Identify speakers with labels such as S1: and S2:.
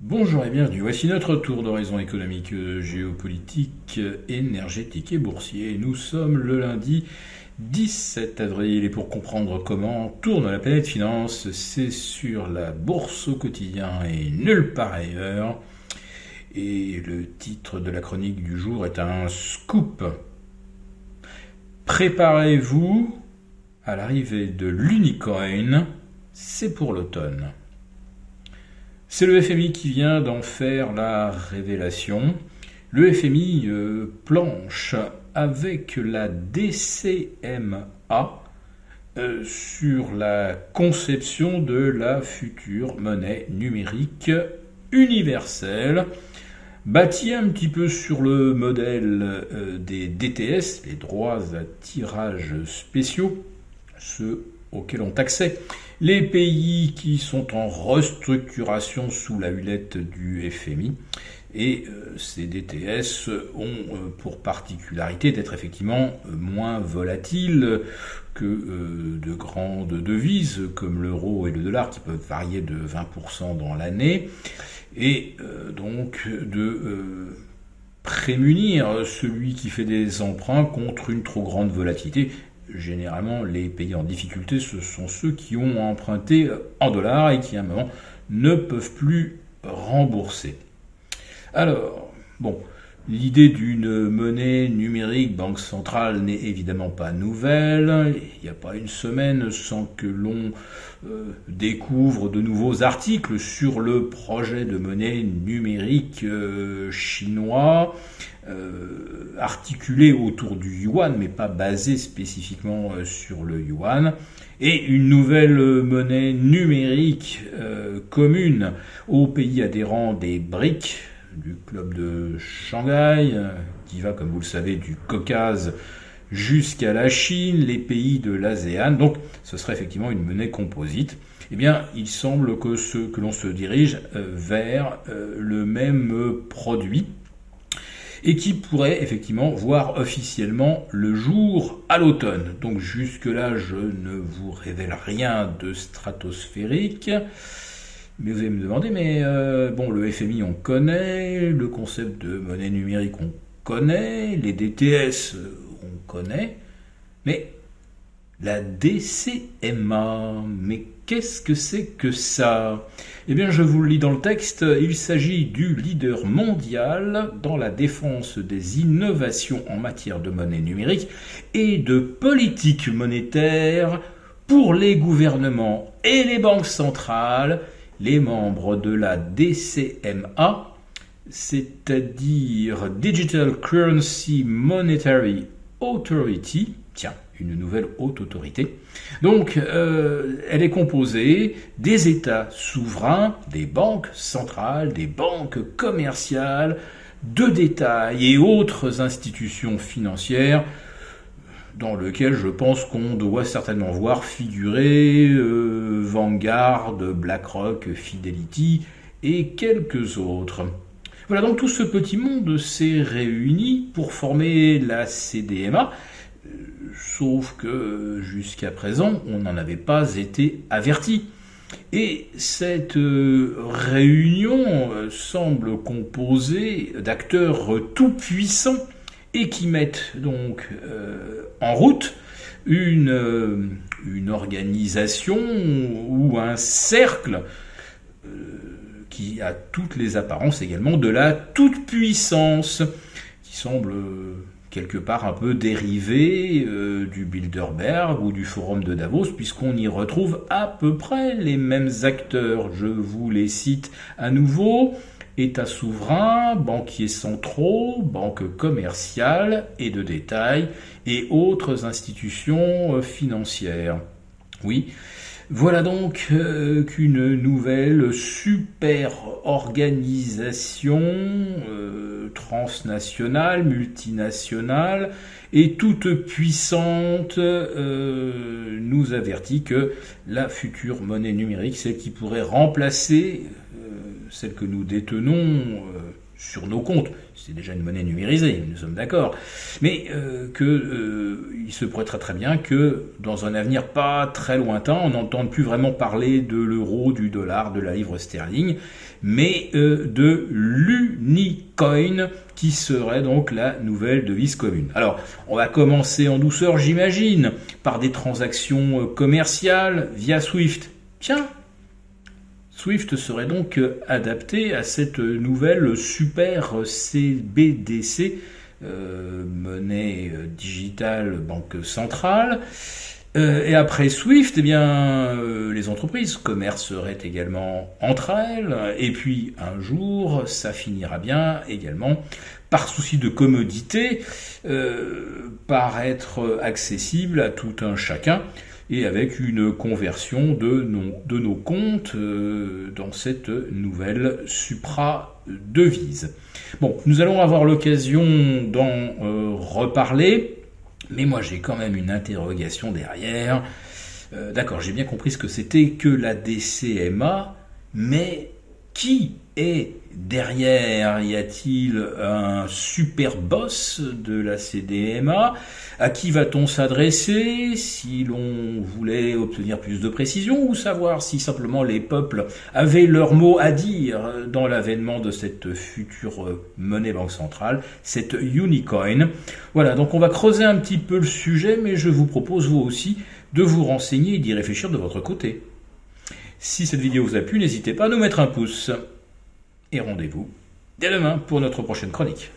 S1: Bonjour et bienvenue. Voici notre tour d'horizon économique, géopolitique, énergétique et boursier. Nous sommes le lundi 17 avril et pour comprendre comment tourne la planète finance, c'est sur la bourse au quotidien et nulle part ailleurs. Et le titre de la chronique du jour est un scoop. Préparez-vous à l'arrivée de l'unicorn, c'est pour l'automne. C'est le FMI qui vient d'en faire la révélation. Le FMI planche avec la DCMA sur la conception de la future monnaie numérique universelle, bâtie un petit peu sur le modèle des DTS, les droits à tirage spéciaux, ceux auxquels ont accès les pays qui sont en restructuration sous la hullette du FMI. Et ces DTS ont pour particularité d'être effectivement moins volatiles que de grandes devises comme l'euro et le dollar qui peuvent varier de 20% dans l'année. Et donc de prémunir celui qui fait des emprunts contre une trop grande volatilité. Généralement, les pays en difficulté, ce sont ceux qui ont emprunté en dollars et qui, à un moment, ne peuvent plus rembourser. Alors, bon, l'idée d'une monnaie numérique banque centrale n'est évidemment pas nouvelle. Il n'y a pas une semaine sans que l'on découvre de nouveaux articles sur le projet de monnaie numérique chinois, articulé autour du yuan, mais pas basé spécifiquement sur le yuan, et une nouvelle monnaie numérique commune aux pays adhérents des BRIC, du club de Shanghai, qui va, comme vous le savez, du Caucase jusqu'à la Chine, les pays de l'ASEAN. Donc, ce serait effectivement une monnaie composite. Eh bien, il semble que l'on se dirige vers le même produit et qui pourrait effectivement voir officiellement le jour à l'automne. Donc jusque-là, je ne vous révèle rien de stratosphérique. Mais vous allez me demander, bon, le FMI on connaît, le concept de monnaie numérique on connaît, les DTS on connaît, mais la DCMA, mais qu'est-ce que c'est que ça? Eh bien, je vous le lis dans le texte, il s'agit du leader mondial dans la défense des innovations en matière de monnaie numérique et de politique monétaire pour les gouvernements et les banques centrales, les membres de la DCMA, c'est-à-dire Digital Currency Monetary Authority, tiens, une nouvelle haute autorité. Donc, elle est composée des États souverains, des banques centrales, des banques commerciales, de détail et autres institutions financières dans lesquelles je pense qu'on doit certainement voir figurer Vanguard, BlackRock, Fidelity et quelques autres. Voilà, donc tout ce petit monde s'est réuni pour former la CDMA, sauf que jusqu'à présent, on n'en avait pas été averti. Et cette réunion semble composée d'acteurs tout-puissants et qui mettent donc en route une organisation ou un cercle qui a toutes les apparences également de la toute-puissance, qui semble quelque part un peu dérivé du Bilderberg ou du Forum de Davos, puisqu'on y retrouve à peu près les mêmes acteurs. Je vous les cite à nouveau: États souverains, banquiers centraux, banques commerciales et de détail, et autres institutions financières. Oui, voilà donc qu'une nouvelle super organisation transnationale, multinationale et toute puissante nous avertit que la future monnaie numérique, celle qui pourrait remplacer celle que nous détenons sur nos comptes. C'est déjà une monnaie numérisée, nous sommes d'accord. Mais il se pourrait très bien que dans un avenir pas très lointain, on n'entende plus vraiment parler de l'euro, du dollar, de la livre sterling, mais de l'Unicoin, qui serait donc la nouvelle devise commune. Alors, on va commencer en douceur, j'imagine, par des transactions commerciales via Swift. Tiens, Swift serait donc adapté à cette nouvelle super CBDC, monnaie digitale banque centrale. Et après Swift, eh bien, les entreprises commerceraient également entre elles. Et puis un jour, ça finira bien également, par souci de commodité, par être accessible à tout un chacun, et avec une conversion de nos comptes dans cette nouvelle supra-devise. Bon, nous allons avoir l'occasion d'en reparler, mais moi j'ai quand même une interrogation derrière. D'accord, j'ai bien compris ce que c'était que la DCMA, mais qui est derrière? Y a-t-il un super boss de la CDMA? À qui va-t-on s'adresser si l'on voulait obtenir plus de précision, ou savoir si simplement les peuples avaient leur mot à dire dans l'avènement de cette future monnaie banque centrale, cette Unicoin? Voilà, donc on va creuser un petit peu le sujet, mais je vous propose vous aussi de vous renseigner et d'y réfléchir de votre côté. Si cette vidéo vous a plu, n'hésitez pas à nous mettre un pouce. Et rendez-vous dès demain pour notre prochaine chronique.